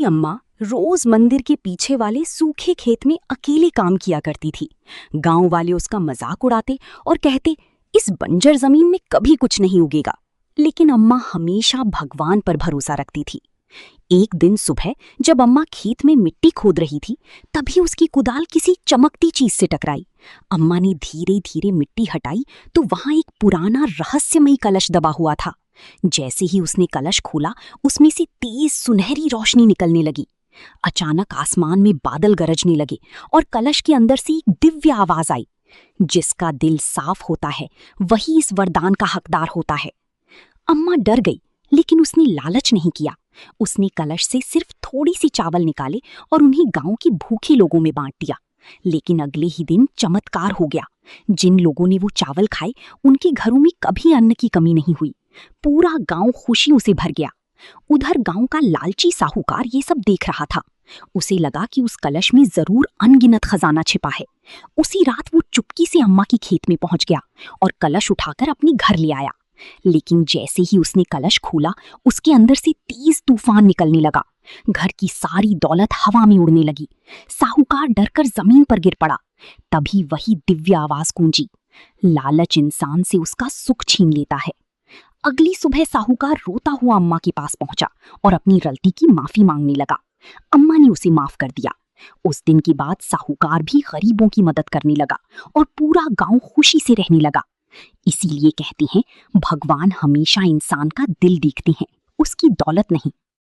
अम्मा रोज मंदिर के पीछे वाले सूखे खेत में अकेले काम किया करती थी। गांव वाले उसका मजाक उड़ाते और कहते, इस बंजर जमीन में कभी कुछ नहीं उगेगा। लेकिन अम्मा हमेशा भगवान पर भरोसा रखती थी। एक दिन सुबह जब अम्मा खेत में मिट्टी खोद रही थी, तभी उसकी कुदाल किसी चमकती चीज से टकराई। अम्मा ने धीरे धीरे मिट्टी हटाई तो वहां एक पुराना रहस्यमयी कलश दबा हुआ था। जैसे ही उसने कलश खोला, उसमें से तेज सुनहरी रोशनी निकलने लगी। अचानक आसमान में बादल गरजने लगे और कलश के अंदर से एक दिव्य आवाज आई, जिसका दिल साफ होता है वही इस वरदान का हकदार होता है। अम्मा डर गई, लेकिन उसने लालच नहीं किया। उसने कलश से सिर्फ थोड़ी सी चावल निकाले और उन्हें गांव के भूखे लोगों में बांट दिया। लेकिन अगले ही दिन चमत्कार हो गया। जिन लोगों ने वो चावल खाए, उनके घरों में कभी अन्न की कमी नहीं हुई। पूरा गांव खुशियों से भर गया। उधर गांव का लालची साहूकार ये सब देख रहा था। उसे लगा कि उस कलश में जरूर अनगिनत खजाना छिपा है। उसी रात वो चुपकी से अम्मा की खेत में पहुंच गया और कलश उठाकर अपने घर ले आया। लेकिन जैसे ही उसने कलश खोला, उसके अंदर से तेज तूफान निकलने लगा। घर की सारी दौलत हवा में उड़ने लगी। साहूकार डरकर जमीन पर गिर पड़ा। तभी वही दिव्य आवाज गूंजी, लालच इंसान से उसका सुख छीन लेता है। अगली सुबह साहूकार रोता हुआ अम्मा के पास पहुंचा और अपनी गलती की माफी मांगने लगा। अम्मा ने उसे माफ कर दिया। उस दिन के बाद साहूकार भी गरीबों की मदद करने लगा और पूरा गांव खुशी से रहने लगा। इसीलिए कहते हैं, भगवान हमेशा इंसान का दिल देखते हैं, उसकी दौलत नहीं।